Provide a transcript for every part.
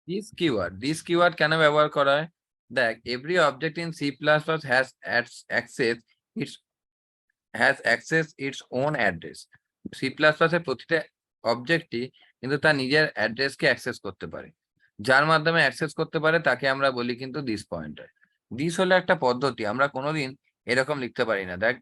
This keyword কেন ব্যবহার করা হয়? দেখ, every object in C plus plus has access its own address. C plus প্লাসের প্রতিটা অবজেক্টই কিন্তু তার নিজের অ্যাড্রেসকে অ্যাক্সেস করতে পারে। যার মাধ্যমে অ্যাক্সেস করতে পারে তাকে আমরা বলি কিন্তু দিস পয়েন্টার। দিস হলো একটা পদ্ধতি, আমরা কোনোদিন এরকম লিখতে পারি না। দেখ,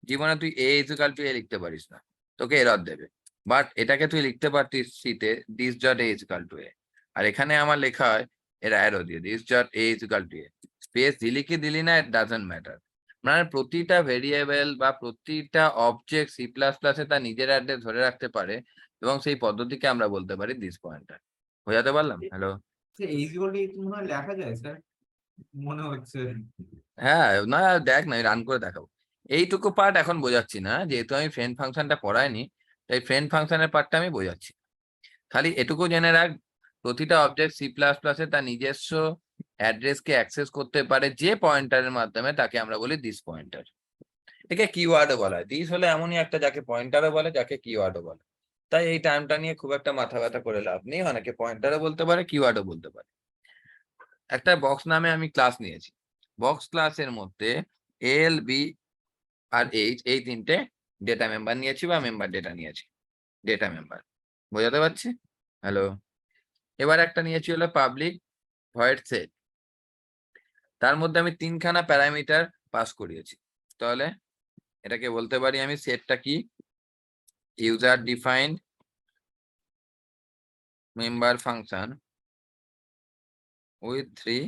জীবনে তুই এ ইজিক্যাল টু এ লিখতে পারিস না, তোকে এরর দেবে। বাট এটাকে তুই লিখতে পারতিস সিতে this dot A is equal to A. আর এখানে আমার লেখা হয় এর অ্যারো দিয়ে this dot A is equal to A. Space দিলি কি দিলি না, ইট ডাজন্ট ম্যাটার। মানে প্রতিটা ভেরিয়েবল বা প্রতিটা অবজেক্ট সি প্লাস প্লাসে তার নিজের অ্যাড্রেস ধরে রাখতে পারে, এবং সেই পদ্ধতিকে আমরা বলতে পারি দিস পয়েন্টার। বোঝাতে পারলাম? হ্যালো? এই জীবনটা একটু মনে হয় লেখা যায় স্যার, মনে হচ্ছে। হ্যাঁ, না, দেখ না, রান করে দেখাবো। এইটুকু পার্ট এখন বোঝাচ্ছি না, যেহেতু আমি ফ্রেন্ড ফাংশনটা পড়াইনি, তাই ফ্রেন্ড ফাংশনের পার্টটা আমি বোঝাচ্ছি। খালি এটুকু জেনে রাখ, প্রতিটা অবজেক্ট সি প্লাস প্লাসে তার নিজস্ব অ্যাড্রেসকে অ্যাক্সেস করতে পারে যে পয়েন্টারের মাধ্যমে, তাকে আমরা বলি দিস পয়েন্টার। একে কিওয়ার্ডও বলা হয়। দিস হলে এমনই একটা যাকে পয়েন্টারও বলে, যাকে কিওয়ার্ডও বলে। তাই এই টার্মটা নিয়ে খুব একটা মাথা ব্যথা করে লাভ নেই, অনেকে পয়েন্টারও বলতে পারে, কিওয়ার্ডও বলতে পারে। একটা বক্স নামে আমি ক্লাস নিয়েছি। বক্স ক্লাসের মধ্যে এল, বি আর এইচ এই তিনটে ডেটা মেম্বার নিয়েছি বা মেম্বার ডেটা নিয়েছি। ডেটা মেম্বার, বোঝাতে পারছি? হ্যালো? এবার একটা নিয়েছি হলো পাবলিক ভয়েড সেট। তার মধ্যে আমি তিনখানা প্যারামিটার পাস করিয়েছি। তাহলে এটাকে বলতে পারি আমি সেটটা কি, user defined member function with 3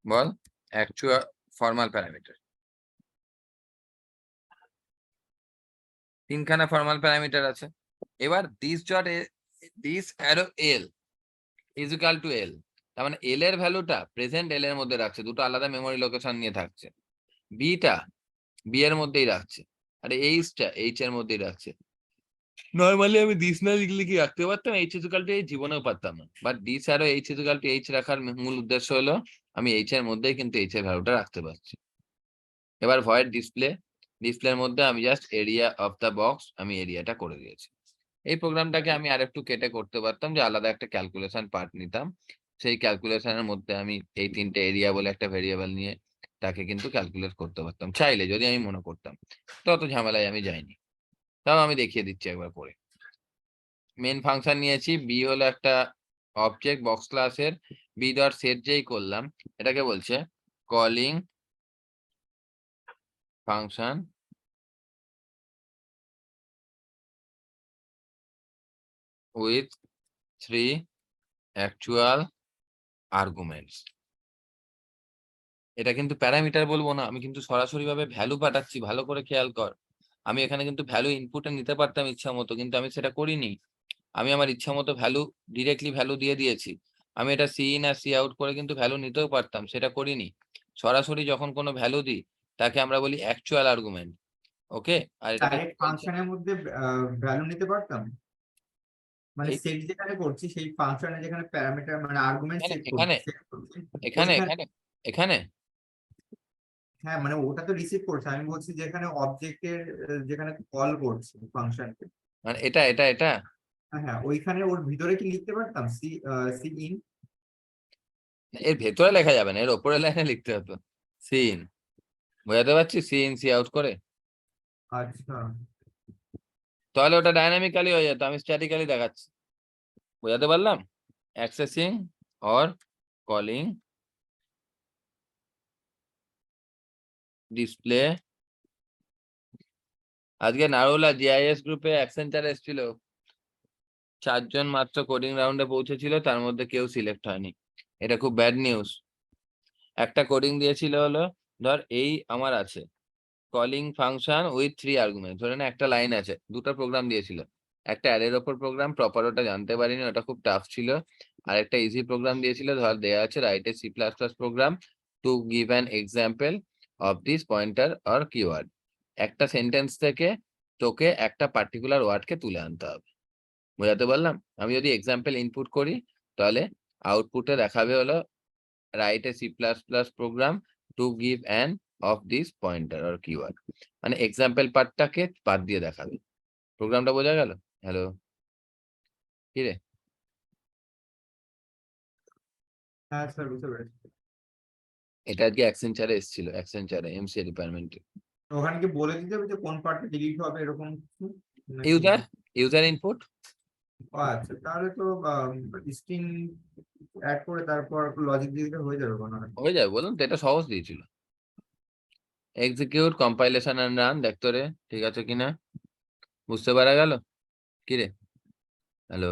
বল অ্যাকচুয়াল ফর্মাল প্যারামিটার। তিনখানা ফর্মাল প্যারামিটার আছে। এবার this arrow L is equal to L, তার মানে এল এর ভ্যালুটা প্রেজেন্ট এল এর মধ্যে রাখছে, দুটো আলাদা মেমোরি লোকেশন নিয়ে থাকছে। বিটা বি এর মধ্যেই রাখছে, আর এইচটা এইচ এর মধ্যেই রাখছে। নরমালি আমি দিস না লিখলে কি রাখতে পারতাম, এইচ ইজিক্যাল টু এইচ, জীবনেও পারতাম না। বাট দিস আরো এইচ ইজিক্যাল টু এইচ রাখার মূল উদ্দেশ্য হলো আমি এইচ এর মধ্যেই কিন্তু এইচ এর ভ্যালুটা রাখতে পারছি। এবার ভয়েড ডিসপ্লের মধ্যে আমি just area of the box, আমি এরিয়াটা করে দিয়েছি। এই প্রোগ্রামটাকে আমি আরেকটু কেটে করতে পারতাম, যে আলাদা একটা ক্যালকুলেশন পার্ট নিতাম। সেই ক্যালকুলেশনের মধ্যে আমি এই তিনটে এরিয়া বলে একটা ভেরিয়েবল নিয়ে তাকে কিন্তু ক্যালকুলেট করতে পারতাম চাইলে, যদি আমি মনে করতাম। তত ঝামেলায় আমি যাইনি। তাও আমি দেখিয়ে দিচ্ছি একবার করে। মেন ফাংশন নিয়েছি, বি হলো একটা অবজেক্ট বক্স ক্লাসের। বি ডট সেট যেই করলাম, এটাকে বলছে calling function with 3 actual arguments. এটা কিন্তু প্যারামিটার বলবো না, আমি কিন্তু সরাসরি ভাবে ভ্যালু পাঠাচ্ছি, ভালো করে খেয়াল কর। আমি এখানে কিন্তু ভ্যালু ইনপুটে নিতে পারতাম ইচ্ছা মতো, কিন্তু আমি সেটা করিনি। আমি আমার ইচ্ছা মতো ডিরেক্টলি ভ্যালু দিয়ে দিয়েছি। আমি এটা সি ইন আর সি আউট করে কিন্তু ভ্যালু নিতেও পারতাম, সেটা করিনি। সরাসরি যখন কোনো ভ্যালু দিই তাকে আমরা বলি অ্যাকচুয়াল আর্গুমেন্ট। ওকে? আর এটাকে ডাইরেক্ট ফাংশনের মধ্যে ভ্যালু নিতে পারতাম, মানে এই সেট যেখানে করছি সেই ফাংশনে যেখানে প্যারামিটার মানে আর্গুমেন্ট এখানে সেট করছি এখানে সেট করছি এখানে ওইখানে। এখানে এখানে হ্যাঁ মানে ওটা তো রিসিভ করছে, আমি বলছি যেখানে অবজেক্টের যেখানে কল করছি ফাংশনকে। মানে এটা হ্যাঁ হ্যাঁ, ওইখানে ওর ভিতরে কি লিখতে পারতাম সি সি ইন? এর ভেতরে লেখা যাবে না, এর ওপরের লাইনে লিখতে হতো সিন। বোঝাতে পারছি? সিন সি আউট করে। আচ্ছা। তাহলে ওটা ডাইনামিক্যালি হয়ে যেত, আমি স্ট্যাটিক্যালি দেখাচ্ছি। বোঝাতে পারলাম? Accessing or calling display. আজকে নারুলা জিআইএস গ্রুপে অ্যাক্সেঞ্চার এসেছিল, 4 জন মাত্র কোডিং রাউন্ডে পৌঁছেছিল, তার মধ্যে কেউ সিলেক্ট হয়নি। এটা খুব ব্যাড নিউজ। একটা কোডিং দিয়েছিল হলো, ধর এই আমার আছে কলিং ফাংশন উইথ 3 আর্গুমেন্ট, ধরে না একটা লাইন আছে, দুটো প্রোগ্রাম দিয়েছিল। একটা অ্যারের ওপর প্রোগ্রাম, প্রপার ওটা জানতে পারিনি, ওটা খুব টাফ ছিল। আর একটা ইজি প্রোগ্রাম দিয়েছিল, ধর দেয়া আছে write a C plus plus program to give an example of this pointer or keyword. একটা সেন্টেন্স থেকে তোকে একটা পার্টিকুলার ওয়ার্ডকে তুলে আনতে হবে। বোঝাতে পারলাম? আমি যদি এক্সাম্পল ইনপুট করি, তাহলে আউটপুটে দেখাবে হলো write a C plus plus program to give an of this pointer or keyword. মানে এক্সাম্পল পার্টটাকে বাদ দিয়ে দেখাবে। প্রোগ্রামটা বোঝা গেল? হ্যালো? কি রে? হ্যাঁ স্যার, বুঝতে পেরেছি। এটা আজকে অ্যাকসেঞ্চারে এসেছিল, অ্যাকসেঞ্চারে এমসিএ ডিপার্টমেন্টে। তো ওখানে কি বলে দিতে হবে যে কোন পার্টটা ডিলিট হবে এরকম কিছু নাকি? User input. ও আচ্ছা, তাহলে তো স্ট্রিং অ্যাড করে তারপর লজিক দিয়ে দিলে হয়ে যাবে মনে হয়। হয়ে যাবে, বলুন তো, এটা সহজ দিয়েছিল। এক্সিকিউট কম্পাইলেশন এন্ড রান, দেখতো রে ঠিক আছে কিনা, বুঝতে পারা গেল? কি রে, হ্যালো,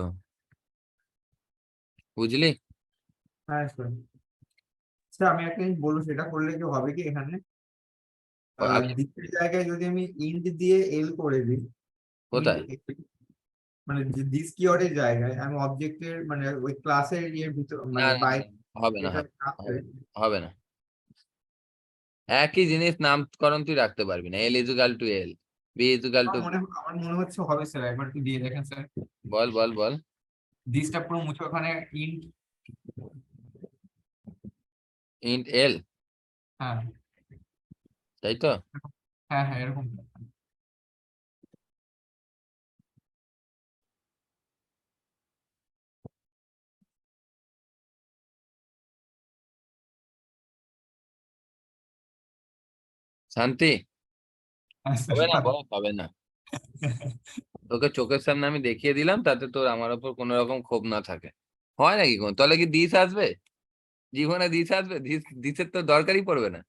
বুঝলি? হ্যাঁ স্যার। স্যার আমি একটা জিনিস বলবো, সেটা করলে কি হবে কি এখানে আগে দ্বিতীয় জায়গায় যদি আমি ইন্ট দিয়ে এল করে দিই, ইন্ট, কোথায়? মানে দিস কিওয়ার্ডের জায়গায় আমি অবজেক্টের মানে ওই ক্লাসের ইয়ের ভিতর না মানে না না, বাইরে হবে না, যেটা হবে আছে। হবে না, হবে না। একই জিনিস নামকরণ তুই রাখতে পারবি না, এল equal to L, B equal to. আমার মনে হচ্ছে হবে স্যার, একবার একটু দিয়ে দেখেন স্যার। বল বল বল। দিসটা পুরো মুছে ওখানে ইন্ট। ইন্ট এল, হ্যাঁ তাই তো? হ্যাঁ হ্যাঁ, এরকম। শান্তি, আচ্ছা, হবে না বল, হবে না। তোকে চোখের সামনে আমি দেখিয়ে দিলাম, তাতে তোর আমার উপর কোনো রকম ক্ষোভ না থাকে। হয় নাকি কোন, তাহলে কি দিস আসবে? জীবনে দিস আসবে? দিসের তো দরকারই পড়বে না।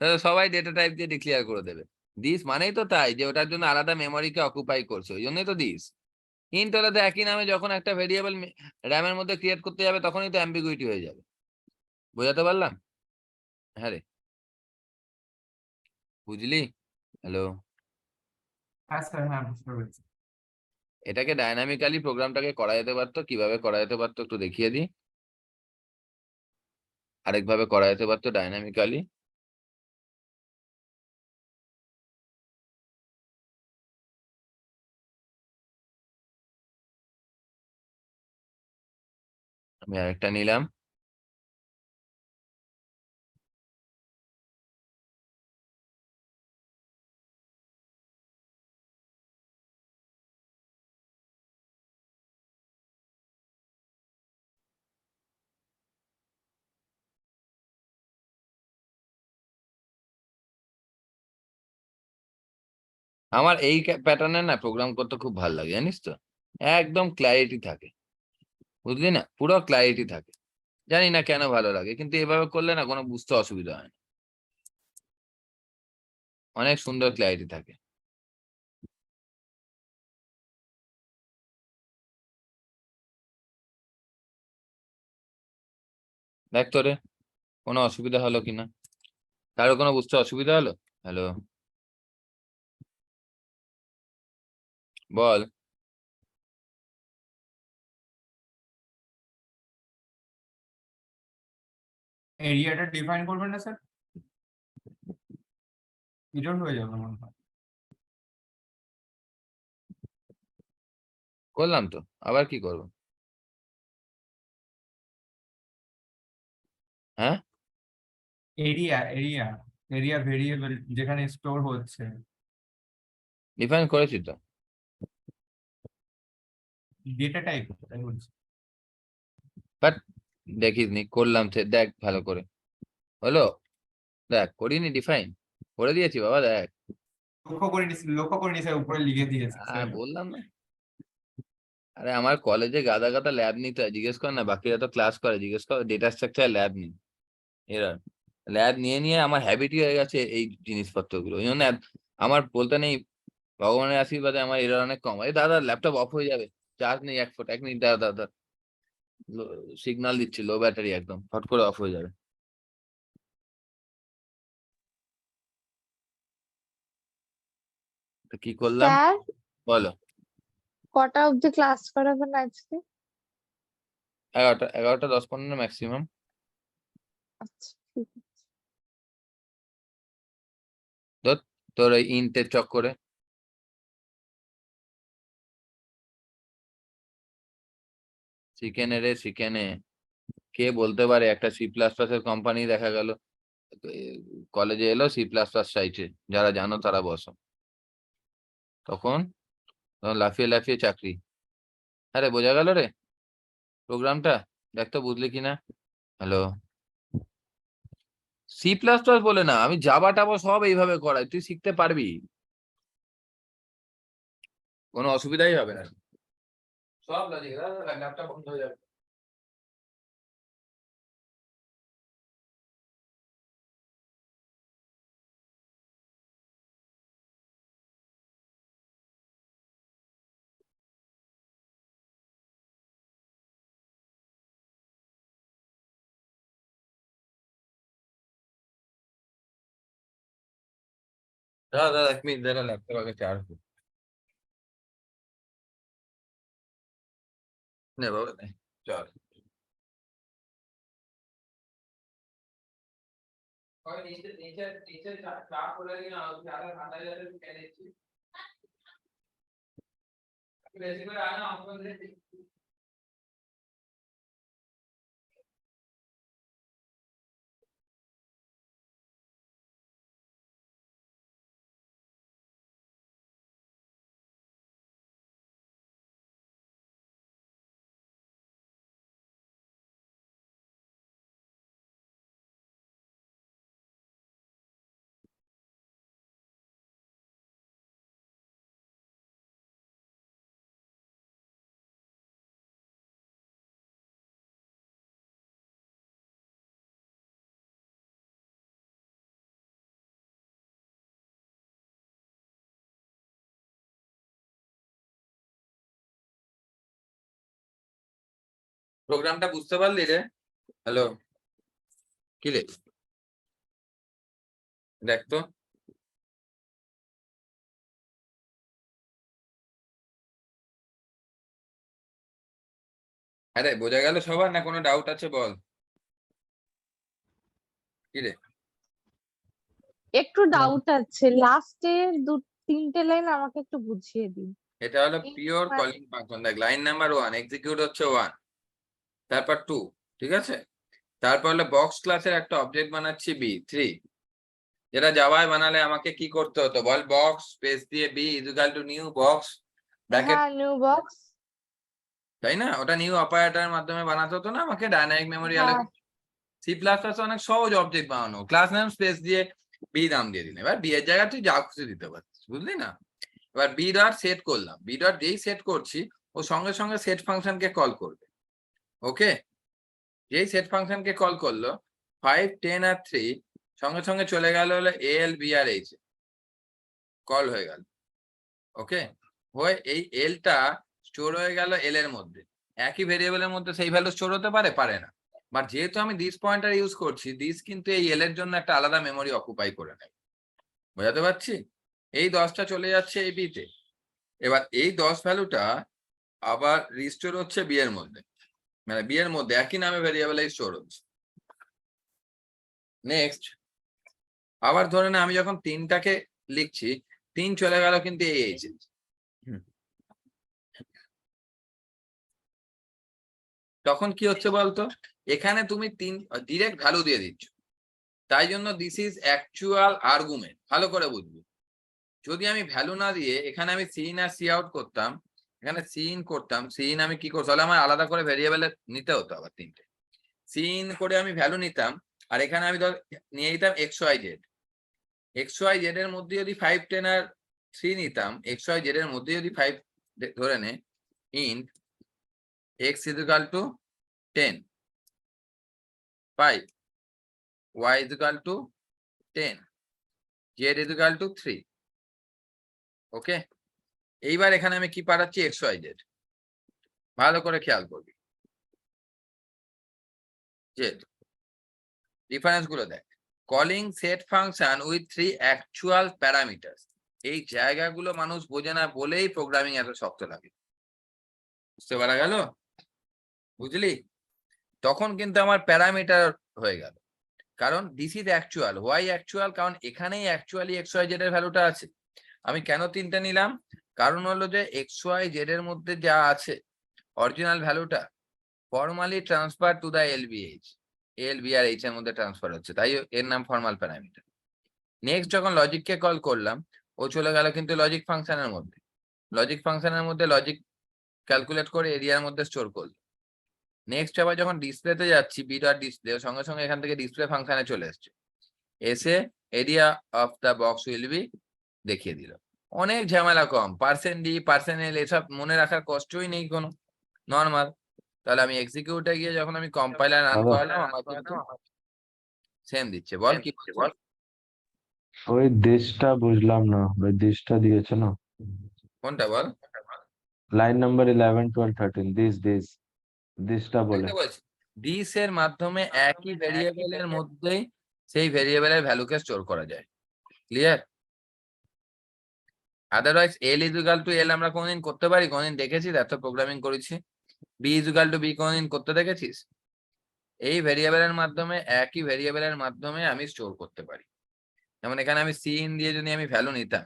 তাহলে সবাই ডেটা টাইপ দিয়ে ডিক্লেয়ার করে দেবে। দিস মানেই তো তাই যে ওটার জন্য আলাদা মেমোরিকে অকুপাই করছে, ওই জন্যই তো দিস। ইন্ট হলে তো একই নামে যখন একটা ভেরিয়েবল র্যামের মধ্যে ক্রিয়েট করতে যাবে তখনই তো অ্যাম্বিগুইটি হয়ে যাবে। বোঝাতে পারলাম? হ্যাঁ রে, বুঝলি? হ্যালো। হ্যাঁ স্যার, হ্যাঁ বুঝতে পেরেছি। এটাকে ডায়নামিক্যালি প্রোগ্রামটাকে করা যেতে পারতো, কিভাবে করা যেতে পারতো একটু দেখিয়ে দিই। আরেকভাবে করা যেতে পারতো ডায়নামিক্যালি। আমি আরেকটা নিলাম। আমার এই প্যাটার্নে না প্রোগ্রাম করতে খুব ভালো লাগে, জানিস তো। একদম ক্ল্যারিটি থাকে, বুঝলি না, পুরো ক্ল্যারিটি থাকে। জানি না কেন ভালো লাগে, কিন্তু এভাবে করলে না কোনো বুঝতে অসুবিধা হয় না, অনেক সুন্দর ক্ল্যারিটি থাকে। দেখ তোরে কোনো অসুবিধা হলো কিনা, কারো কোনো বুঝতে অসুবিধা হলো? হ্যালো, বল। এরিয়াটা ডিফাইন করবেন না স্যার, এরর হয়ে যাবে মনে হয়। করলাম তো, আবার কি করবো? হ্যাঁ, এরিয়া এরিয়া এরিয়া ভেরিয়েবল যেখানে স্টোর হচ্ছে। ডিফাইন করেছি তো। ডেটা টাইপ তাই বলছি। বাট দেখিস নি, করলাম সে, দেখ ভালো করে হলো। দেখ করিনি ডিফাইন, করে দিয়েছি বাবা, দেখ। লক্ষ্য করিনি স্যার, উপরে লিখে দিয়েছে স্যার। বললাম না। আরে আমার কলেজে গাদা গাদা ল্যাব নিতে হয়, জিজ্ঞেস কর না, বাকিরা তো ক্লাস করে, জিজ্ঞেস কর ডেটা স্ট্রাকচার ল্যাব নিই। এরা ল্যাব নিয়ে নিয়ে আমার হ্যাবিটই হয়ে গেছে এই জিনিসপত্রগুলো, ওই জন্য আমার বলতে নেই, ভগবানের আশীর্বাদে আমার এরা অনেক কম। এই দাদা ল্যাপটপ অফ হয়ে যাবে, চার্জ নেই 1 ফুট, 1 মিনিট দাদা দাদা, সিগন্যাল দিচ্ছি লো ব্যাটারি, একদম ফট করে অফ হয়ে যাবে। তো কি করলাম স্যার, বলো? কটা অবধি ক্লাস করাবেন আজকে? 11টা 10-15 ম্যাক্সিমাম। আচ্ছা, ঠিক আছে। তোর এই ইন্টের চক্করে শিখেনে রে, শিখেনে। কে বলতে পারে একটা সি প্লাস প্লাস এর কোম্পানি দেখা গেল কলেজে এলো, সি প্লাস প্লাস চাইছে, যারা জানো তারা বসো। তখন তখন লাফিয়ে লাফিয়ে চাকরি। আরে বোঝা গেল রে প্রোগ্রামটা, দেখ তো বুঝলি কিনা। হ্যালো, সি প্লাস প্লাস বলে না, আমি জাভা টাভা সব এইভাবে করাই, তুই শিখতে পারবি, কোনো অসুবিধাই হবে না। সব লজিক, ল্যাপটপ বন্ধ হয়ে যাবে। দাদা দাদা 1 মিনিট, দাদা ল্যাপটপ আগে চার্জ দিই। নে বাবা নে, চল। नीचे नीचे नीचे चाप हो रही है ना, ज्यादा खाना ज्यादा कह रही थी वैसे में आना आपको दे। প্রোগ্রামটা বুঝতে পারলি রে? হ্যালো, কি রে, দেখ তো। আরে বোঝা গেল সবার, না কোনো ডাউট আছে বল? কি রে, একটু ডাউট আছে, লাস্টের 2-3টে লাইন আমাকে একটু বুঝিয়ে দিন। এটা হলো পিওর কলিং ফাংশন। দেখ, লাইন নাম্বার 1 এক্সিকিউট হচ্ছে 1, তারপর 2, ঠিক আছে? তারপর হলো বক্স ক্লাসের একটা অবজেক্ট বানাচ্ছি বি 3, যেটা জাভায় বানালে আমাকে কি করতে হতো বল? বক্স স্পেস দিয়ে B equal to new box bracket, হ্যাঁ, নিউ বক্স। তাই না? ওটা নিউ অপারেটরের মাধ্যমে বানাতে হতো না আমাকে ডাইনামিক মেমোরি। হ্যাঁ, সি প্লাস প্লাস অনেক সহজ অবজেক্ট বানানো, ক্লাস নেম স্পেস দিয়ে বি নাম দিয়ে দিন। এবার বি এর জায়গায় তুই যা খুশি দিতে পারছিস, বুঝলি না? এবার বি ডট সেট করলাম, বি ডট যেই সেট করছি ও সঙ্গে সঙ্গে সেট ফাংশনকে কল করবে। ওকে, যেই সেট ফাংশনকে কল করলো 5, 10 আর 3 সঙ্গে সঙ্গে চলে গেল হলো এল বি আর এইচ, কল হয়ে গেল। ওকে, হয়ে এই এলটা স্টোর হয়ে গেল এল এর মধ্যে। একই ভেরিয়েবলের মধ্যে সেই ভ্যালু স্টোর হতে পারে? পারে না। বাট যেহেতু আমি দিস পয়েন্টার ইউজ করছি, দিস কিন্তু এই এল এর জন্য একটা আলাদা মেমোরি অকুপাই করে নেয়। বোঝাতে পারছি? এই 10টা চলে যাচ্ছে এই বি তে। এবার এই 10 ভ্যালুটা আবার রিস্টোর হচ্ছে বি এর মধ্যে, মানে বি এর মধ্যে একই নামে ভেরিয়েবলে স্টোর হচ্ছে। নেক্সট, আবার ধরে না আমি যখন 3টাকে লিখছি, 3 চলে গেল কিন্তু এই এইচ, তখন কি হচ্ছে বলতো? এখানে তুমি 3 ডিরেক্ট ভ্যালু দিয়ে দিচ্ছ, তাই জন্য দিস ইজ অ্যাকচুয়াল আর্গুমেন্ট। ভালো করে বুঝবি, যদি আমি ভ্যালু না দিয়ে এখানে আমি সিন আর সি আউট করতাম, এখানে সিন করতাম, সিন আমি কি করতাম, তাহলে আমার আলাদা করে ভেরিয়েবলে নিতে হতো আবার 3টে। সিন করে আমি ভ্যালু নিতাম, আর এখানে আমি ধর নিয়ে নিতাম X Y Z. X Y Z এর মধ্যে যদি 5, 10 আর 3 নিতাম, এক্স ওয়াই জেড এর মধ্যে যদি 5 ধরে নে, int x equal to 10, 5, y equal to 10, z equal to 3। Okay, এইবার এখানে আমি কি পাঠাচ্ছি? X Y z. ভালো করে খেয়াল করবি, জেড ডিফারেন্স গুলো দেখ। Calling set function with 3 actual parameter, এই জায়গাগুলো মানুষ বোঝে না বলেই প্রোগ্রামিং এত শক্ত লাগে। বুঝতে পারা গেল? বুঝলি? তখন কিন্তু আমার প্যারামিটার হয়ে গেল, কারণ this is actual. Why actual? কারণ এখানেই অ্যাকচুয়ালি এক্স ওয়াই জেড এর ভ্যালুটা আছে। আমি কেন 3টে নিলাম? কারণ হলো যে এক্স ওয়াই জেড এর মধ্যে যা আছে অরিজিনাল ভ্যালুটা formally transfer to the LBH, L B আর এইচ এর মধ্যে ট্রান্সফার হচ্ছে, তাই এর নাম ফর্মাল প্যারামিটার। নেক্সট যখন লজিককে কল করলাম, ও চলে গেল কিন্তু লজিক ফাংশনের মধ্যে। লজিক ফাংশনের মধ্যে লজিক ক্যালকুলেট করে এরিয়ার মধ্যে স্টোর করলো। নেক্সট আবার যখন ডিসপ্লেতে যাচ্ছি বি ডট ডিসপ্লে সঙ্গে সঙ্গে এখান থেকে ডিসপ্লে ফাংশনে চলে এসছে, এসে area of the box will be দেখিয়ে দিল। অনেক ঝামেলা কম, পার্সেন্ট ডি পার্সেন্ট এল এসব মনে রাখার কষ্টই নেই কোনো, নর্মাল। তাহলে আমি এক্সিকিউটে গিয়ে যখন আমি কম্পাইলার রান দাদা। করালাম আমার কিন্তু সেম দিচ্ছে। বল কি বল? ওই দেশটা বুঝলাম না, ওই দেশটা দিয়েছে না, কোনটা বল? লাইন নাম্বার 11 12 13 দেশটা বলে। একটা বলছি, দিস এর মাধ্যমে একই ভেরিয়েবলের মধ্যেই সেই ভেরিয়েবলের ভ্যালুকে স্টোর করা যায়। ক্লিয়ার? আদারওয়াইজ এল ইজুগাল টু এল আমরা কোনদিন করতে পারি? কোনদিন দেখেছিস? এত প্রোগ্রামিং করেছি। বি ইজুগাল টু বি কোনদিন করতে দেখেছিস? এই ভেরিয়েবলের মাধ্যমে একই ভেরিয়েবলের মাধ্যমে আমি স্টোর করতে পারি। যেমন এখানে আমি সি ইন দিয়ে যদি আমি ভ্যালু নিতাম,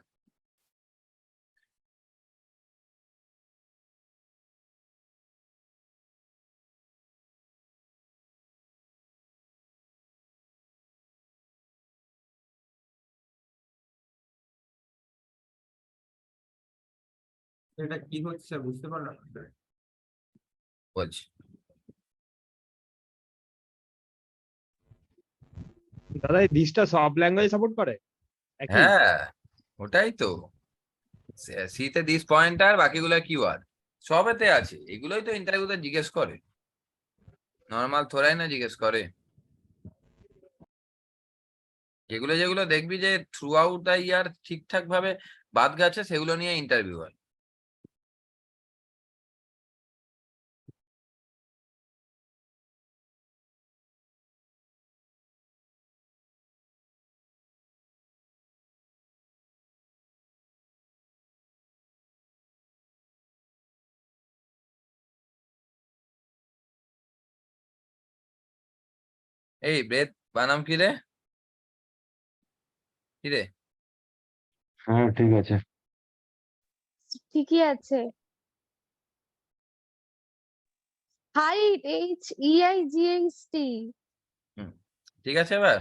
এটা কি হচ্ছে বুঝতে পারলাম না। বলছি দাদা এই দিসটা সব ল্যাঙ্গুয়েজ সাপোর্ট করে একই? হ্যাঁ, ওটাই তো। সিতে দিস পয়েন্টার, বাকিগুলো কিওয়ার্ড সবেতে আছে। এগুলোই তো ইন্টারভিউতে জিজ্ঞেস করে, নর্মাল থোড়াই না জিজ্ঞেস করে। যেগুলো যেগুলো দেখবি যে থ্রু আউট দ্য ইয়ার ঠিকঠাক ভাবে বাদ গেছে, সেগুলো নিয়ে ইন্টারভিউ হয়। এই ব্রেথ বানাম কি রে? কি রে? হ্যাঁ ঠিক আছে। ঠিকই আছে। Height HEIGHT। ঠিক আছে এবার?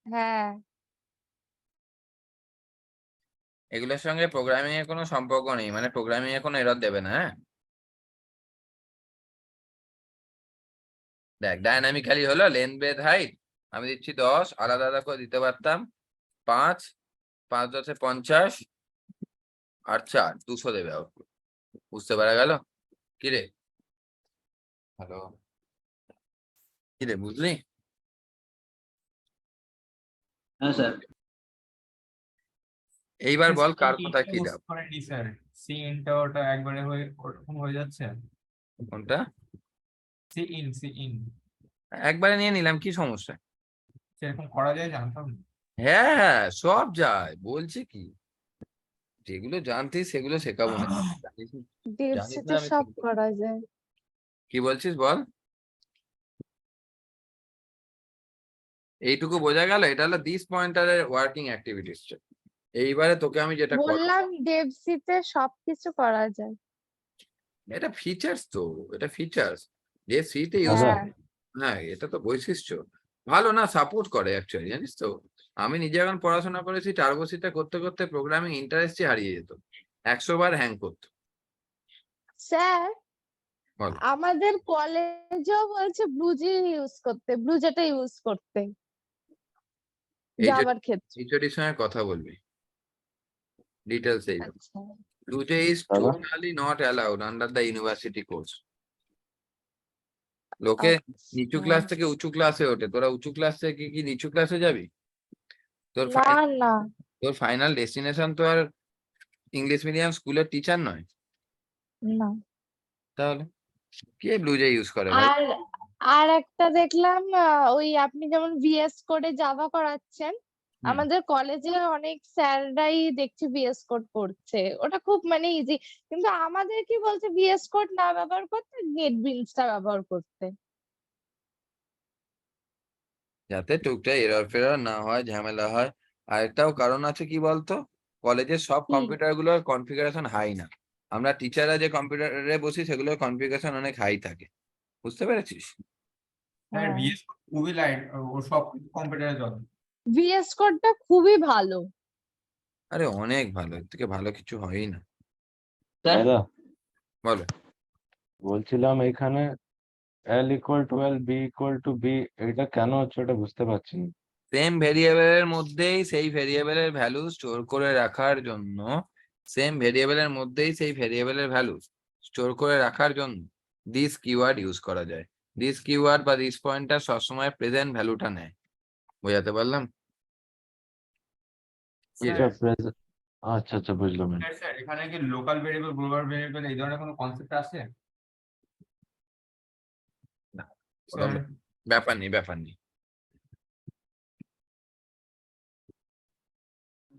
হ্যাঁ, এগুলোর সঙ্গে প্রোগ্রামিং এর কোনো সম্পর্ক নেই, মানে প্রোগ্রামিং এর কোনো এরর দেবে না। হ্যাঁ, দেখ ডাইনামিক্যালি হলো লেন্থ ব্রেথ হাইট আমি দিচ্ছি 10, আলাদা আলাদা করে দিতে পারতাম 5, 5 10 50 আর 4 200 দেবে আউটপুট। বুঝতে পারা গেল? কি রে? হ্যালো, কি রে বুঝলি? হ্যাঁ স্যার। এইবার বল কার কথা কি লাভ? করেনি স্যার, সি ইনটা ওটা একবারে হয়ে ওরকম হয়ে যাচ্ছে। কোনটা? সি ইন একবারে নিয়ে নিলাম, কি সমস্যা? সেরকম করা যায় জানতাম না। হ্যাঁ হ্যাঁ, সব যায়, বলছে কি যেগুলো জানতিস সেগুলো শেখাবো না। জানিস না? জানিস না ডেপসিতে আমি সব কি বলছি? করা যায়। কি বলছিস বল? এইটুকু বোঝা গেল, এটা হলো দিস পয়েন্টারের ওয়ার্কিং অ্যাক্টিভিটিস। এইবারে তোকে আমি যেটা করাবো, বললাম ডেপসিতে সবকিছু করা যায়। এটা ফিচার্স তো, এটা ফিচার্স যে সিতে ইউজ। দাদা। হ্যাঁ, হ্যাঁ, এটা তো বৈশিষ্ট্য ভালো না, সাপোর্ট করে অ্যাকচুয়ালি, জানিস তো। আমি নিজে এখন পড়াশোনা করেছি, টার্বোসিটা করতে করতে প্রোগ্রামিং ইন্টারেস্টই হারিয়ে যেত, 100 বার হ্যাং করতো। স্যার বলো। আমাদের কলেজেও বলছে ব্লুজি ইউজ করতে, ব্লুজেটা ইউজ করতে জাভার ক্ষেত্রে। এইচওডির সঙ্গে কথা বলবি ডিটেলস। এই আচ্ছা, দুটো ইজ দাদা। Totally not allowed under the university course. লোকে নিচু ক্লাস আচ্ছা। থেকে উঁচু ক্লাসে ওঠে, তোরা উঁচু ক্লাস থেকে কি নিচু ক্লাসে যাবি? তোর না না তোর ফাইনাল ডেস্টিনেশন তো আর ইংলিশ মিডিয়াম স্কুলের টিচার নয়। না। তাহলে কে ব্লুজে ইউজ করে ভাই? আর আর একটা দেখলাম ওই আপনি যেমন ভিএস কোডে জাভা করাচ্ছেন, হুম। আমাদের কলেজে অনেক স্যাররাই দেখছি ভিএস কোড করছে, ওটা খুব মানে ইজি। কিন্তু আমাদের কি বলছে ভিএস কোড না ব্যবহার করতে, নেটবিনসটা ব্যবহার করতে। যাতে টুকটাক এরর ফেরর না হয়, ঝামেলা হয়। আরেকটাও কারণ আছে, কি বলতো, কলেজের সব কি? কম্পিউটার গুলোর কনফিগারেশন হাই না। আমরা টিচাররা যে কম্পিউটারে বসি সেগুলোর কনফিগারেশন অনেক হাই থাকে। বুঝতে পেরেছিস? স্যার হ্যাঁ, ভিএস খুবই লাইট, ও সব কম্পিউটারে চলে। ভিএস কোডটা খুবই ভালো। আরে অনেক ভালো, এর থেকে ভালো কিছু হয়ই না। স্যার দাদা বলো। বলছিলাম এখানে L equal to L, B equal to B, এটা কেন হচ্ছে ওটা বুঝতে পারছি না। সেম ভেরিয়েবলের মধ্যেই সেই ভেরিয়েবলের ভ্যালু স্টোর করে রাখার জন্য দিস কিওয়ার্ড ইউজ করা যায়। দিস কিওয়ার্ড বা দিস পয়েন্টার সবসময় প্রেজেন্ট ভ্যালুটা নেয়। বোঝাতে পারলাম? কি রে? আচ্ছা present, আচ্ছা আচ্ছা বুঝলাম। স্যার এখানে কি লোকাল ভেরিয়েবল গ্লোবাল ভেরিয়েবল এই ধরনের কোনো কনসেপ্ট আছে? কোনো স্যার ব্যাপার নেই।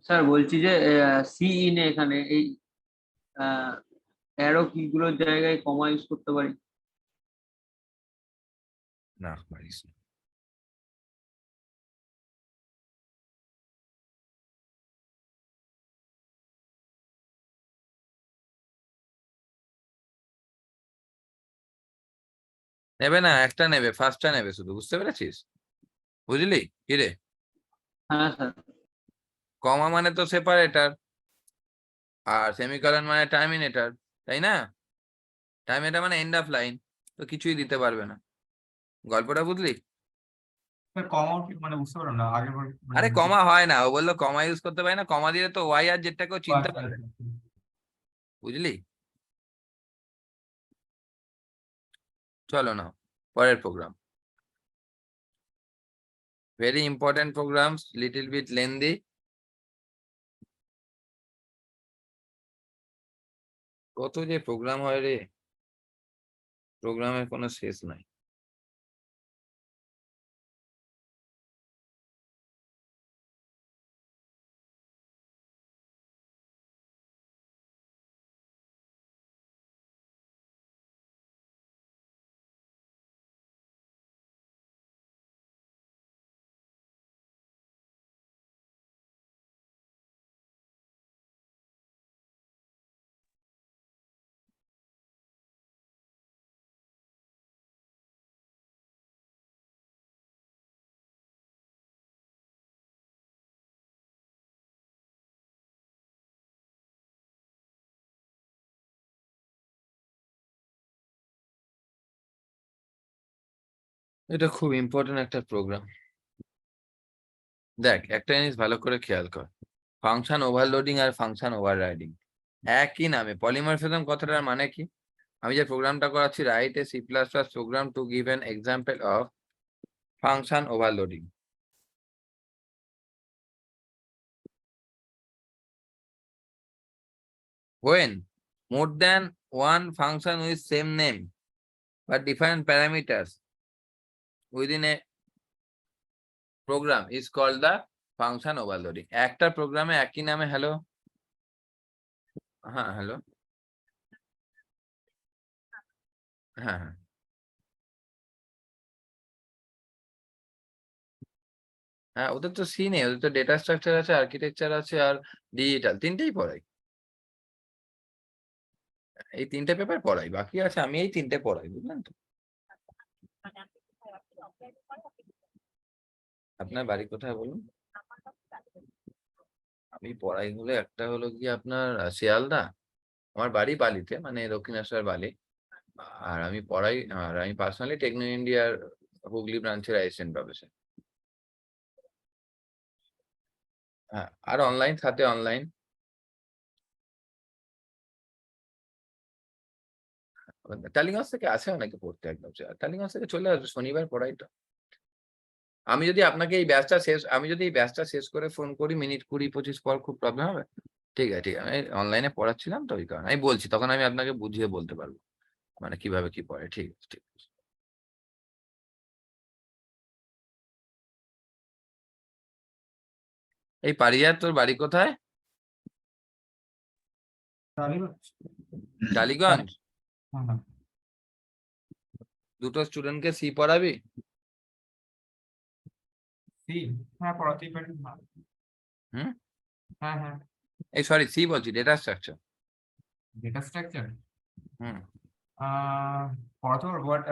স্যার বলছি যে সি ইন এখানে এই অ্যারো কি গুলোর জায়গায় কমা ইউজ করতে পারি? না পারিস না। নেবে না, একটা নেবে, ফার্স্টটা নেবে শুধু, বুঝতে পেরেছিস? বুঝলি কি রে? হ্যাঁ স্যার। কমা মানে তো সেপারেটর, আর সেমিকলন মানে টার্মিনেটর, তাই না? টার্মিনেটর মানে এন্ড অফ লাইন, তো কিছুই দিতে পারবে না। গল্পটা বুঝলি? স্যার কমা মানে বুঝতে পারলাম না আগে আরে কমা হয় না, ও বললো কমা ইউজ করতে পারে না, কমা দিলে তো ওয়াই আর জেডটাকেও চিনতে পারবে না। বুঝলি? চলো না পরের program, very important program, little bit lengthy. কত যে প্রোগ্রাম হয় রে, প্রোগ্রামের কোনো শেষ নাই। এটা খুব ইম্পর্টেন্ট একটা প্রোগ্রাম। দেখ একটা জিনিস ভালো করে খেয়াল কর, ফাংশন ওভারলোডিং আর ফাংশন ওভাররাইডিং একই নামে। পলিমরফিজম কথাটার মানে কি? আমি যে প্রোগ্রামটা করাচ্ছি, write a C plus plus program to give an example of function overloading. When more than one function with same name but different parameters within a program is called the function overloading. একটা প্রোগ্রামে একই নামে hello, হ্যাঁ hello, হ্যাঁ হ্যাঁ, হ্যাঁ ওদের তো সি নেই, ওদের তো ডেটা স্ট্রাকচার আছে, আর্কিটেকচার আছে, আর ডিজিটাল, তিনটেই পড়াই। এই তিনটে পেপার পড়াই, বাকি আছে আমি এই তিনটে পড়াই, বুঝলেন তো? আপনার বাড়ি কোথায় বলুন? আমি পড়াই হলে একটা হলো কি আপনার শিয়ালদা, আমার বাড়ি বালিতে, মানে দক্ষিণেশ্বর বালি। আর আমি পড়াই, আর আমি পার্সোনালি টেকনো ইন্ডিয়ার হুগলি ব্রাঞ্চের অ্যাসিস্ট্যান্ট প্রফেসর। হ্যাঁ, আর অনলাইন, সাথে অনলাইন। টালিগঞ্জ থেকে আসে অনেকে পড়তে, একদম টালিগঞ্জ থেকে চলে আসবে, শনিবার পড়াই তো। আমি যদি আপনাকে এই ব্যাচটা শেষ করে ফোন করি, মিনিট 20-25 পর, খুব প্রবলেম হবে? ঠিক আছে, ঠিক আছে, আমি অনলাইনে পড়াচ্ছিলাম তো, ওই কারণে আমি বলছি, তখন আমি আপনাকে বুঝিয়ে বলতে পারবো মানে কিভাবে কি পড়ে। ঠিক আছে, ঠিক আছে। এই পারিয়ার, তোর বাড়ি কোথায়? টালিগঞ্জ। দুটো স্টুডেন্টকে সি পড়াবি? সি হ্যাঁ পড়াতেই পারি। হুম, হ্যাঁ হ্যাঁ এই সরি সি বলছি, ডেটা স্ট্রাকচার। ডেটা স্ট্রাকচার হুম, পড়াতে পারবো, বাট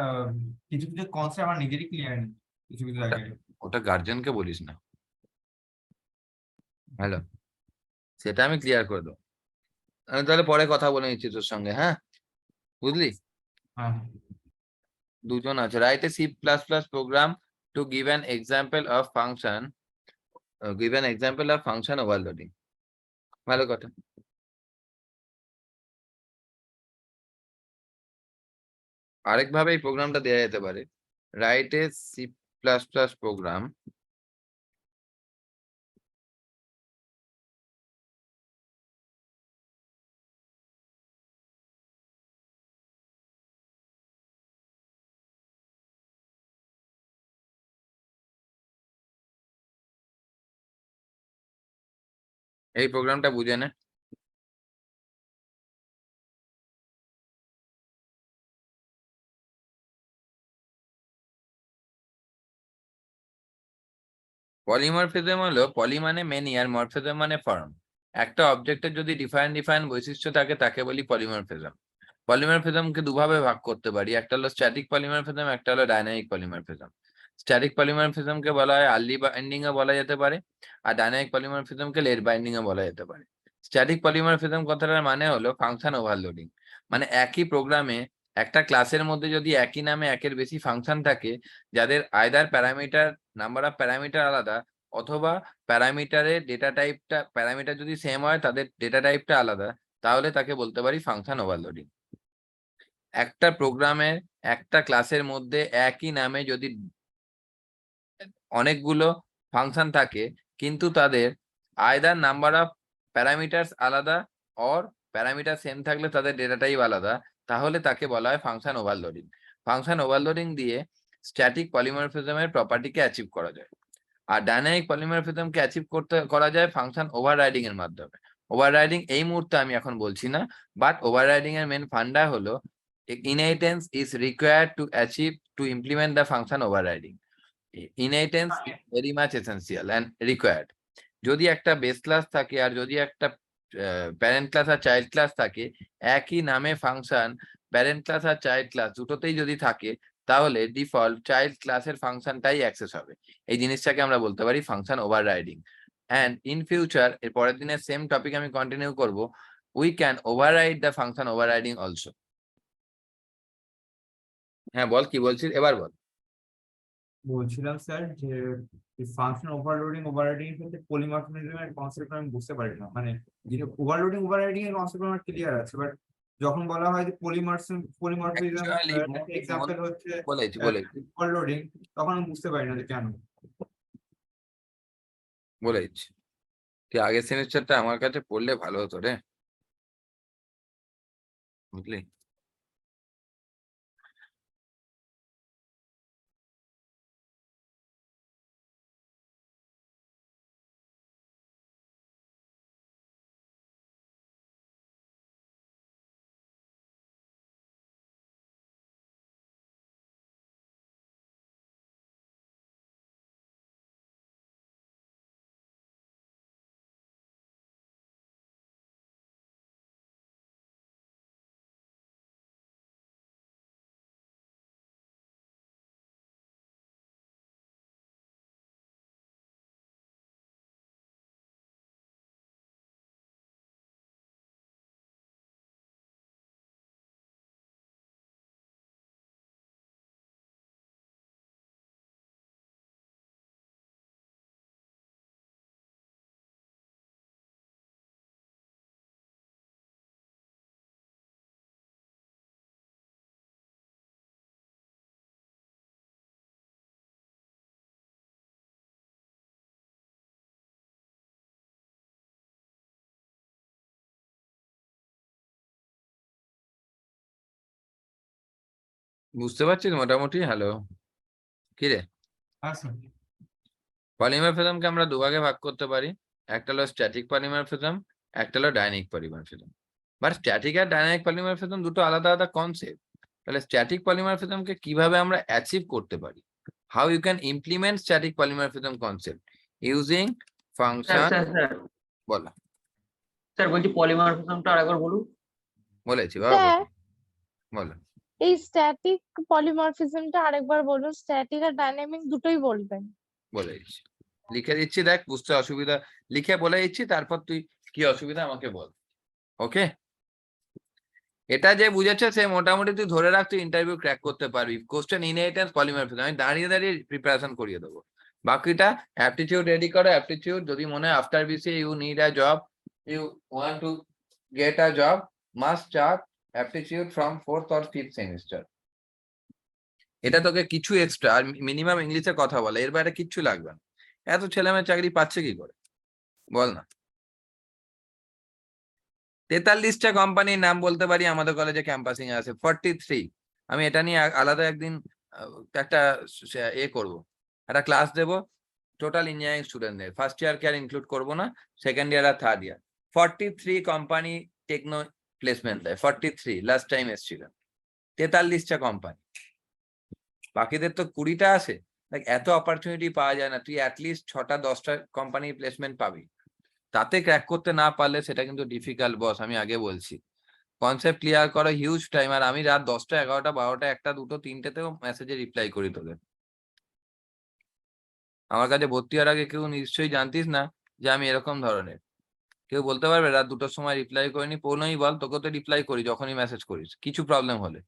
কিছু কিছু কনসেপ্ট আমার নিজেরই ক্লিয়ার নেই কিছু কিছু জায়গায়। ওটা গার্জেনকে বলিস না, হ্যালো, সেটা আমি ক্লিয়ার করে দেবো। আমি তাহলে পরে কথা বলে নিচ্ছি তোর সঙ্গে, হ্যাঁ বুঝলি? হ্যাঁ দুজন আছে। Write a C plus plus program to give an example of function, give an example of function overloading. ভালো কথা। আরেকভাবে এই প্রোগ্রামটা দেওয়া যেতে পারে, write a C plus plus program এই প্রোগ্রামটা বুঝে নে। পলিমরফিজম হলো পলি মানে মেনি আর মরফিজম মানে ফর্ম। একটা অবজেক্টের যদি ডিফারেন্ট বৈশিষ্ট্য থাকে তাকে বলি পলিমরফিজম। পলিমরফিজমকে দুভাবে ভাগ করতে পারি, একটা হলো স্ট্যাটিক পলিমরফিজম, একটা হলো ডাইনামিক পলিমরফিজম। স্ট্যাটিক পলিমরফিজমকে বলা হয় আর্লি বাইন্ডিং এ বলা যেতে পারে, আর ডাইনামিক পলিমরফিজমকে লেট বাইন্ডিং এ বলা যেতে পারে। স্ট্যাটিক পলিমরফিজম কথাটার মানে হলো ফাংশন ওভারলোডিং। মানে একই প্রোগ্রামে একটা ক্লাসের মধ্যে যদি একই নামে একের বেশি ফাংশন থাকে, যাদের either parameter, number of parameter আলাদা, অথবা প্যারামিটারের ডেটা টাইপটা, প্যারামিটার যদি সেম হয় তাদের ডেটা টাইপটা আলাদা, তাহলে তাকে বলতে পারি ফাংশন ওভারলোডিং। একটা প্রোগ্রামের একটা ক্লাসের মধ্যে একই নামে যদি অনেকগুলো ফাংশন থাকে, কিন্তু তাদের আইদার নাম্বার অফ প্যারামিটারস আলাদা অর প্যারামিটার সেম থাকলে তাদের ডেটা টাইপ আলাদা, তাহলে তাকে বলা হয় ফাংশন ওভারলোডিং। ফাংশন ওভারলোডিং দিয়ে স্ট্যাটিক পলিমরফিজমের প্রপার্টিকে অ্যাচিভ করা যায়, আর ডাইনামিক পলিমরফিজমকে অ্যাচিভ করা যায় ফাংশন ওভাররাইডিং এর মাধ্যমে। ওভাররাইডিং এই মুহূর্তে আমি এখন বলছি না, বাট ওভাররাইডিং এর মেন ফান্ডা হলো inheritance is required to achieve to implement the function overriding. Inheritance is very much essential and required. যদি একটা বেস ক্লাস থাকে আর যদি একটা প্যারেন্ট ক্লাস আর চাইল্ড ক্লাস থাকে, একই নামে ফাংশন প্যারেন্ট ক্লাস আর চাইল্ড ক্লাস দুটোতেই যদি থাকে, তাহলে ডিফল্ট চাইল্ড ক্লাসের ফাংশনটাই অ্যাক্সেস হবে। এই জিনিসটাকে আমরা বলতে পারি function overriding. And in future, এর পরের দিনের সেম টপিক আমি কন্টিনিউ করব, we can override the function overriding also. হ্যাঁ বল, কি বলছিস এবার বল। বলছিলাম স্যার যে ফাংশন ওভারলোডিং ওভাররাইডিং এর ক্ষেত্রে পলিমরফিজমের কনসেপ্ট আমি বুঝতে পারি না, মানে যেটা ওভারলোডিং ওভাররাইডিং এর কনসেপ্ট আমার ক্লিয়ার আছে, বাট যখন বলা হয় যে পলিমরফিজম Actually, এক্সাম্পল হচ্ছে বলেছি ওভারলোডিং, তখন আমি বুঝতে পারি না যে কেন। বলেছি তুই আগের সেমিস্টারটা আমার কাছে পড়লে ভালো হতো রে, বুঝলি। বুঝতে পারছিস মোটামুটি? হ্যালো, কি রে? হ্যাঁ স্যার। পলিমরফিজমকে আমরা দুভাগে ভাগ করতে পারি, একটা হলো স্ট্যাটিক পলিমরফিজম, একটা হলো ডাইনামিক পলিমরফিজম। বাট স্ট্যাটিক আর ডাইনামিক পলিমরফিজম দুটো আলাদা আলাদা কনসেপ্ট। তাহলে স্ট্যাটিক পলিমরফিজমকে কিভাবে আমরা অ্যাচিভ করতে পারি, how you can implement static polymorphism concept using sir function. Sir sir বলো। স্যার বলছি পলিমরফিজমটা আরেকবার বলুন। বলেছি বাবা, স্যার বলো। এই স্ট্যাটিক পলিমরফিজমটা আরেকবার বলুন, স্ট্যাটিক আর ডাইনামিক দুটোই বলবেন। বলে দিচ্ছি, লিখে দিচ্ছি, দেখ বুঝতে অসুবিধা, লিখে বলে দিচ্ছি, তারপর তুই কি অসুবিধা আমাকে বল। ওকে, এটা যে বুঝেছে সে মোটামুটি তুই ধরে রাখ তুই ইন্টারভিউ ক্র্যাক করতে পারবি। কোশ্চেন ইনহেরিটেন্স পলিমরফিজম আমি দাঁড়িয়ে দাঁড়িয়ে প্রিপারেশন করিয়ে দেবো। বাকিটা অ্যাপটিটিউড রেডি করো। অ্যাপটিটিউড যদি মনে হয় after BCA you need a job, you want to get a job, must start aptitude from 4th or 5th semester. এটা তোকে কিছু এক্সট্রা আর মিনিমাম ইংলিশে কথা বলে, এর বাইরে কিচ্ছু লাগবে না। এত ছেলে মেয়ে চাকরি পাচ্ছে কি করে বল না? 43টা কোম্পানির নাম বলতে পারি আমাদের কলেজে ক্যাম্পাসিং আছে 43। আমি এটা নিয়ে আলাদা একদিন একটা করব, একটা ক্লাস দেব টোটাল ইঞ্জিনিয়ারিং স্টুডেন্টদের। ফার্স্ট ইয়ার কে আর ইনক্লুড করবো না, সেকেন্ড ইয়ার আর third year. 43 company Techno placement দেয়, 43 লাস্ট টাইম এসেছিল। 43টা কোম্পানি, বাকিদের তো 20টা আছে। এত অপরচুনিটি পাওয়া যায় না, তুই অ্যাটলিস্ট 6টা 10টা কোম্পানি প্লেসমেন্ট পাবি। তাতে ক্র্যাক করতে না পারলে সেটা কিন্তু ডিফিকাল্ট বস, আমি আগে বলছি। কনসেপ্ট ক্লিয়ার করো, হিউজ টাইম। আর আমি রাত 10টা 11টা 12টা 1টা 2টো 3টেতেও মেসেজে রিপ্লাই করি তোদের। আমার কাছে ভর্তি হওয়ার আগে কেউ নিশ্চয়ই জানতিস না যে আমি এরকম ধরনের। কেউ বলতে পারবে রাত 2টোর সময় রিপ্লাই করিনি? পৌনই বল, তোকে তো রিপ্লাই করি যখনই মেসেজ করিস কিছু প্রবলেম হলে।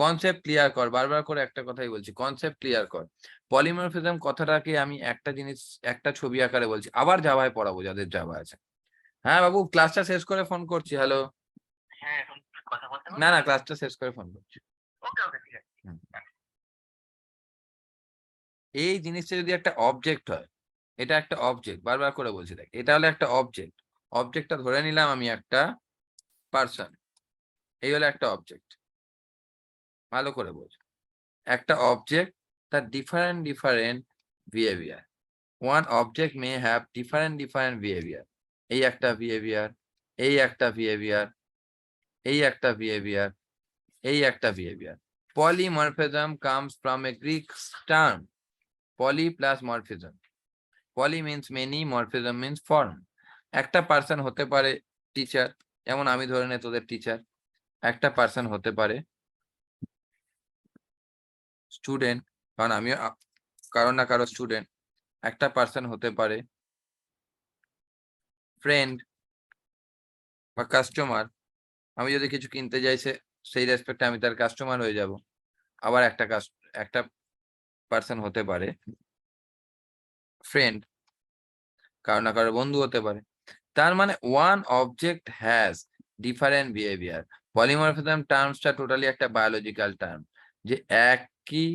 কনসেপ্ট ক্লিয়ার কর, বারবার করে একটা কথাই বলছি, কনসেপ্ট ক্লিয়ার কর। পলিমরফিজম কথাটাকে আমি একটা জিনিস একটা ছবি আকারে বলছি, আবার জাভায় পড়াবো যাদের জাভা আছে। হ্যাঁ বাবু, ক্লাসটা শেষ করে ফোন করছি। হ্যালো, হ্যাঁ এখন কথা বলতে না না ক্লাসটা শেষ করে ফোন করছি। ওকে ওকে ঠিক আছে। এই জিনিসটা যদি একটা অবজেক্ট হয়, এটা একটা অবজেক্ট, বারবার করে বলছি দেখ, এটা হলো একটা অবজেক্ট। অবজেক্টটা ধরে নিলাম আমি একটা পার্সন, এই হলো একটা অবজেক্ট। ভালো করে বল, একটা অবজেক্ট তার different different behaviour. One object may have different different behaviour. এই একটা বিহেভিয়ার, এই একটা বিহেভিয়ার, এই একটা বিহেভিয়ার, এই একটা behaviour. Polymorphism comes from a Greek term, poly plus morphism. Poly means many, morphism means form. একটা পার্সন হতে পারে টিচার, যেমন আমি ধরে নে তোদের টিচার। একটা পার্সন হতে পারে স্টুডেন্ট, কারণ আমিও কারো না কারো স্টুডেন্ট। একটা পার্সন হতে পারে ফ্রেন্ড বা কাস্টমার, আমি যদি কিছু কিনতে যাই সেই রেসপেক্টে আমি তার কাস্টমার হয়ে যাব। আবার একটা পার্সন হতে পারে ফ্রেন্ড, কারো না কারো বন্ধু হতে পারে। তার মানে one object has different behaviour. Polymorphism টার্মসটা টোটালি একটা বায়োলজিক্যাল টার্ম, যে একই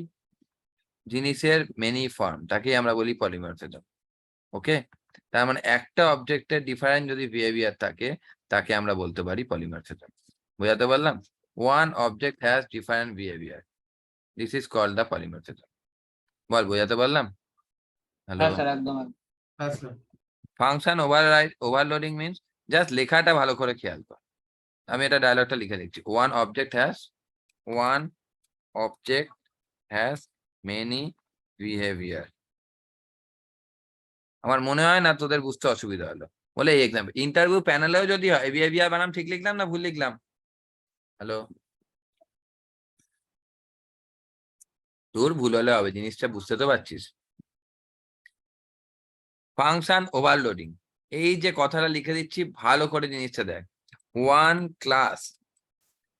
জিনিসের মেনি ফর্ম, তাকেই আমরা বলি পলিমরফিজম। ওকে, তার মানে একটা অবজেক্টের ডিফারেন্ট যদি বিহেভিয়ার থাকে তাকে আমরা বলতে পারি পলিমরফিজম। বোঝাতে পারলাম? One object has different behaviour, this is called the polymorphism. বল, বোঝাতে পারলাম? হ্যালো, হ্যাঁ স্যার একদম হ্যাঁ sir. Function overloading means, just লেখাটা ভালো করে খেয়াল কর। আমি এটা ডায়লগটা লিখে দিচ্ছি। One object has many behaviour. আমার মনে হয় না তোদের বুঝতে অসুবিধা হলো। বলে এই এক্সাম্পল ইন্টারভিউ প্যানেলেও যদি হয়, বিহেভিয়ার বানাম ঠিক লিখলাম না ভুল লিখলাম? হ্যালো, তোর ভুল হলে হবে, জিনিসটা বুঝতে তো পারছিস। ফাংশন ওভারলোডিং, এই যে কথাটা লিখে দিচ্ছি ভালো করে জিনিসটা দেখ। One class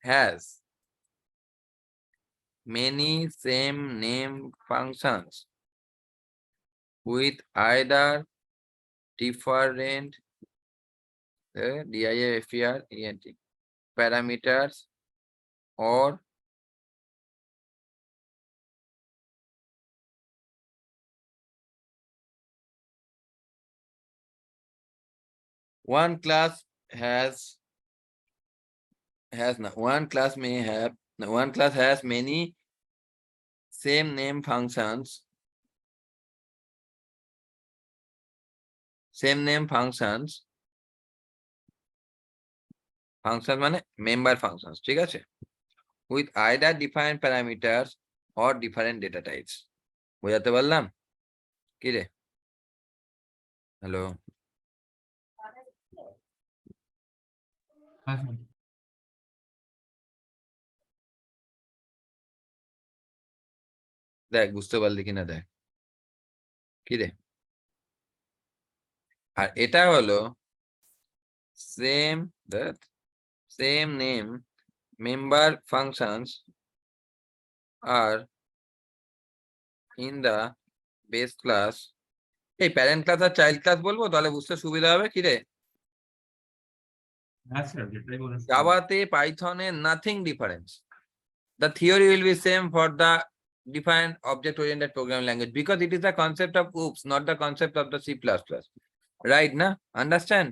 has many same name functions with either different different parameters or one class one class may have one class has many same name functions function মানে মেম্বার ফাংশনস, ঠিক আছে, with either different parameters or different data types. বোঝাতে পারলাম কি রে? Hello, হ্যাঁ sir. দেখ বুঝতে পারলি কিনা দেখ, কি রে? আর এটা হলো same name member functions are in the base class এই প্যারেন্ট ক্লাস আর চাইল্ড ক্লাস বলবো তাহলে বুঝতে সুবিধা হবে কি রে হ্যাঁ স্যার যেটাই বলেন জাভাতে পাইথনে nothing difference the theory will be same for the defined object oriented programming language because it is the concept of OOPS not the concept of the C++, right na understand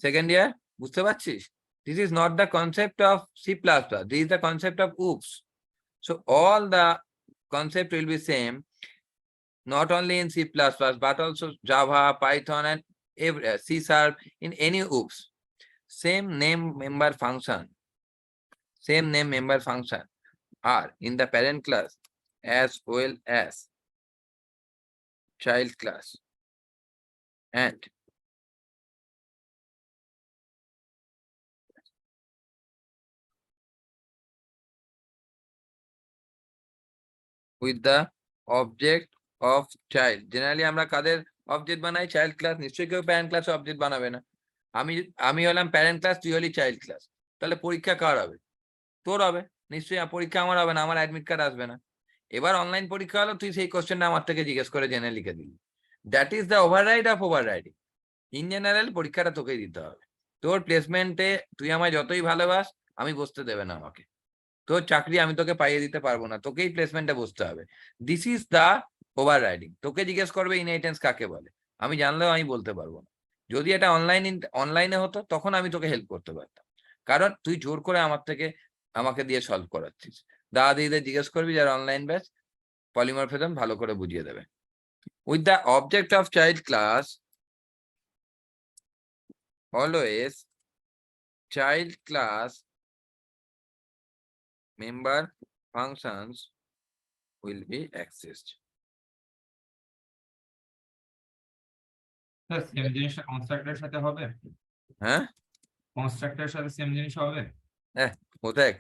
second year বুঝতে পারছিস this is not the concept of C++, this is the concept of OOPS. So all the concept will be same not only in C++ but also Java, Python and C# in any OOPS. Same name member function are in the parent class as well as child class and with the object of child. Generally আমরা কাদের object বানাই child class নিশ্চয়ই কেউ parent class object বানাবে না আমি হলাম parent class তুই হলি child class তাহলে পরীক্ষা কার হবে তোর হবে নিশ্চয়ই পরীক্ষা আমার হবে না আমার অ্যাডমিট কার্ড আসবে না এবার অনলাইন পরীক্ষা হলো তুই সেই কোশ্চেনটা আমার থেকে জিজ্ঞেস করে জেনে লিখে দিলি that is the override of overriding in general পরীক্ষাটা তোকেই দিতে হবে তোর প্লেসমেন্টে তুই আমায় যতই ভালোবাস আমি বসতে দেবে না আমাকে তোর চাকরি আমি তোকে পাইয়ে দিতে পারবো না তোকেই প্লেসমেন্টে বসতে হবে দিস ইজ দ্য ওভাররাইডিং তোকে জিজ্ঞেস করবে ইনহেরিটেন্স কাকে বলে আমি জানলেও আমি বলতে পারবো না যদি এটা অনলাইনে হতো তখন আমি তোকে হেল্প করতে পারতাম কারণ তুই জোর করে আমাকে দিয়ে সলভ করাচ্ছিস দাদা দিদিদের জিজ্ঞেস করবি যারা অনলাইন ব্যাচ পলিমরফিজম ভালো করে বুঝিয়ে দেবে with the object of child class always child class member functions will be accessed. Sir same জিনিসটা কনস্ট্রাক্টরের সাথে হবে হ্যাঁ কনস্ট্রাক্টরের সাথে সেম জিনিস হবে কোথায়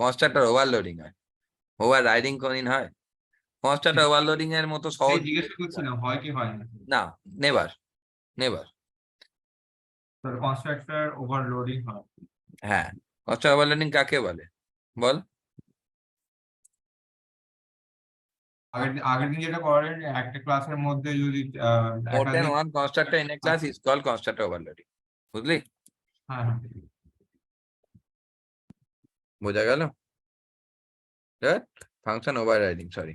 কনস্ট্রাক্টর ওভারলোডিং হয় ওভার রাইডিং কোনদিন হয় কনস্ট্রাক্টর ওভারলোডিং এর মতো সহজ জিজ্ঞেস করছিলাম হয় কি হয় না না নেভার স্যার কনস্ট্রাক্টর ওভারলোডিং হয় হ্যাঁ কনস্ট্রাক্টর ওভারলোডিং কাকে বলে বল আগের দিন যেটা করেন একটা ক্লাসের মধ্যে যদি more than one constructor in a class is called constructor overloading বুঝলি হ্যাঁ হ্যাঁ বোঝা গেল ফাংশন ওভাররাইডিং সরি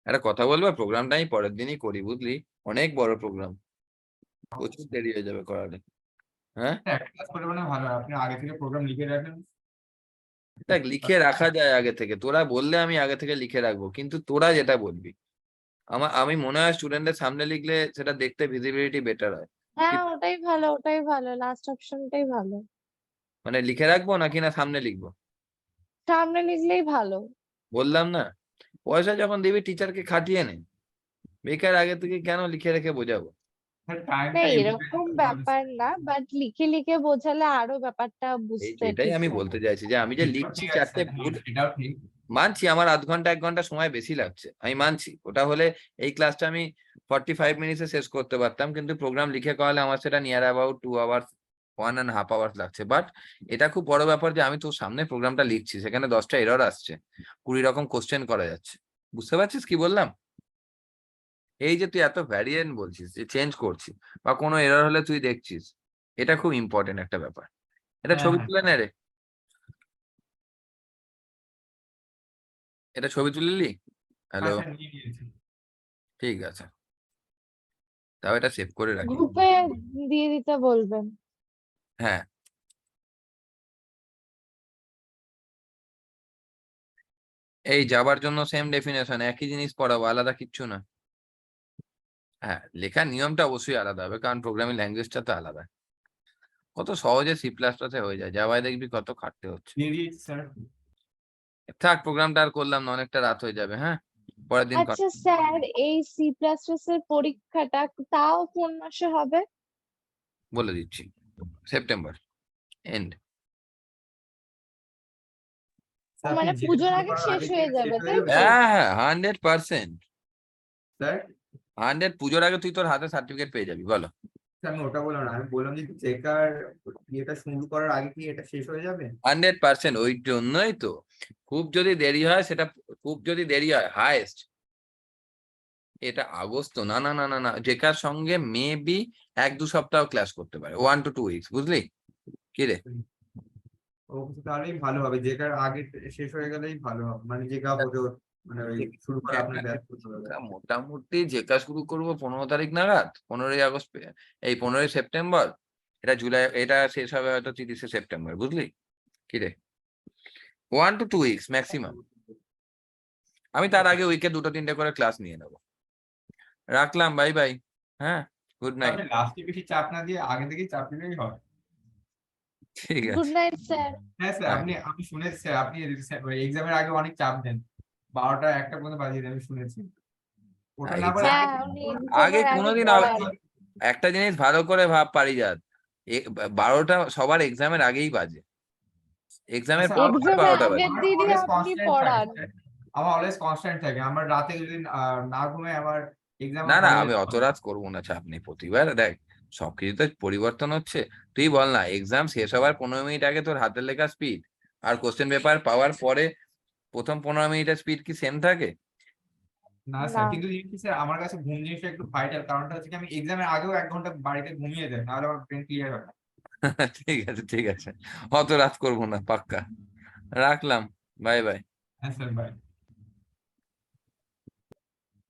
একটা কথা বলবো প্রোগ্রামটা আমি পরের দিনই করি বুঝলি অনেক বড় প্রোগ্রাম প্রচুর দেরি হয়ে যাবে করালে হ্যাঁ একটা ক্লাস করে মানে ভালো হয়। আপনি আগে থেকে প্রোগ্রাম লিখে রাখেন দেখ লিখে রাখা যায় আগে থেকে তোরা বললে আমি আগে থেকে লিখে রাখবো কিন্তু তোরা যেটা বলবি আমি মনে হয় স্টুডেন্টদের সামনে লিখলে সেটা দেখতে ভিজিবিলিটি বেটার হয় হ্যাঁ ওটাই ভালো লাস্ট অপশনটাই ভালো মানে লিখে রাখবো নাকি না সামনে লিখবো সামনে লিখলেই ভালো বললাম না পয়সা যখন দিবি টিচারকে খাটিয়ে নে বেকার আগে থেকে কেন লিখে রেখে বোঝাবো না এরকম ব্যাপার না বাট লিখে বোঝালে আরো ব্যাপারটা বুঝতে এটাই ঠিক আমি হবে। বলতে চাইছি যে আমি যে লিখছি চারটে ভুল এটাও ঠিক মানছি আমার আধ ঘন্টা 1 ঘন্টা সময় বেশি লাগছে আমি মানছি ওটা হলে এই ক্লাসটা আমি 45 মিনিটে শেষ করতে পারতাম কিন্তু প্রোগ্রাম লিখে করালে আমার সেটা নিয়ার অ্যাবাউট 2 আওয়ার্স 1.5 আওয়ার্স লাগছে বাট এটা খুব বড় ব্যাপার যে আমি তোর সামনে প্রোগ্রামটা লিখছি সেখানে 10টা এরর আসছে 20 রকম কোশ্চেন করা যাচ্ছে বুঝতে পারছিস কি বললাম এই যে তুই এত ভ্যারিয়েন্ট বলছিস যে চেঞ্জ করছিস বা কোনো এরর হলে তুই দেখছিস এটা খুব ইম্পর্টেন্ট একটা ব্যাপার এটা ছবি হ্যাঁ। তুলে নে রে এটা ছবি তুলে নিলি হ্যালো স্যার নিয়ে নিয়েছি ঠিক আছে তাও এটা সেভ করে রাখি গ্রুপে দিয়ে দিতে বলবেন হ্যাঁ এই যাবার জন্য সেম ডেফিনেশন একই জিনিস পড়াবো আলাদা কিচ্ছু না হ্যাঁ লেখার নিয়মটা অবশ্যই আলাদা হবে কারণ প্রোগ্রামিং ল্যাঙ্গুয়েজটা তো আলাদা কত সহজে C++ এ হয়ে যায় জাভায় দেখবি কত খাটতে হচ্ছে দিয়ে দিয়েছি স্যার থাক প্রোগ্রামটা আর করলাম না অনেকটা রাত হয়ে যাবে হ্যাঁ পরের দিন আচ্ছা স্যার এই সি প্লাস প্লাস এর পরীক্ষাটা তাও কোন মাসে হবে বলে দিচ্ছি সেপ্টেম্বর এন্ড স্যার, মানে আপনি পুজোর যেটা আগে করার শেষ হয়ে যাবে শেষ তাই তো? হ্যাঁ 100% স্যার 100 পুজোর আগে তুই তোর হাতে সার্টিফিকেট পেয়ে যাবি বলো আমি ওটা বললাম না, আমি বললাম যে চেকার ইয়েটা শুরু করার আগে কি এটা শেষ হয়ে যাবে? 100% ওই জন্যই তো খুব যদি দেরি হয় সেটা খুব যদি দেরি হয় হাইয়েস্ট এটা আগস্ট তো না না না না না জেকার সঙ্গে মেবি 1-2 সপ্তাহ ক্লাস করতে পারে 1 to 2 weeks বুঝলি কি রে ও তাহলেই ভালো হবে, যেটার আগে শেষ হয়ে গেলেই ভালো হবে, মানে যেটা হতে মানে ওই শুরু করা আপনার ব্যাচ করতে হবে। তা মোটামুটি জেকা শুরু করবো 15 তারিখ নাগাদ 15ই আগস্ট এই 15ই সেপ্টেম্বর এটা জুলাই এটা শেষ হবে হয়তো 30শে সেপ্টেম্বর বুঝলি কি রে 1 to 2 weeks ম্যাক্সিমাম আমি তার আগে উইকে 2-3টে করে ক্লাস নিয়ে নেবো রাখলাম বাই বাই হ্যাঁ গুড নাইট আপনি লাস্টে বেশি চাপ না দিয়ে আগে থেকেই চাপ দিলেই হয়। ঠিক গুড আছে নাইট স্যার। হ্যাঁ স্যার, হ্যাঁ। আমি শুনেছি স্যার আপনি এক্সামের আগে অনেক চাপ দেন, 12টা 1টা পর্যন্ত বাজিয়ে দেন, আমি শুনেছি। ওটা না করে হ্যাঁ উনি আগে exam এর কোনোদিন পড়ান। একটা জিনিস ভালো করে ভাব পারিজাত 12টা সবার এক্সামের আগেই বাজে এক্সামের আচ্ছা, পর আমার- Exam এর 12টা বাজে আগের দিনই always আপনি constant থাকে, পড়ান। স্যার। আমার অলওয়েজ কনস্ট্যান্ট থাকে, আমার রাতে যদি না ঘুমাই আমার এক্সাম না না আমি অত রাত করবো না চাপ নেই প্রতিবার দেখ সবকিছু তো পরিবর্তন হচ্ছে তুই বল না এক্সাম শেষ হওয়ার 15 মিনিট আগে তোর হাতের লেখা স্পিড আর কোশ্চেন পেপার পাওয়ার পরে প্রথম 15 মিনিটের স্পিড কি সেম থাকে না স্যার, না। কিন্তু জিনিস স্যার আমার কাছে ঘুম জিনিসটা একটু ভাইটাল, কারণটা হচ্ছে কি আমি এক্সামের আগেও 1 ঘন্টা বাড়িতে ঘুমিয়ে যাই, নাহলে আমার ব্রেন ক্লিয়ার হয় না। ঠিক আছে অত রাত করবো না পাক্কা রাখলাম বাই বাই হ্যাঁ স্যার, বাই।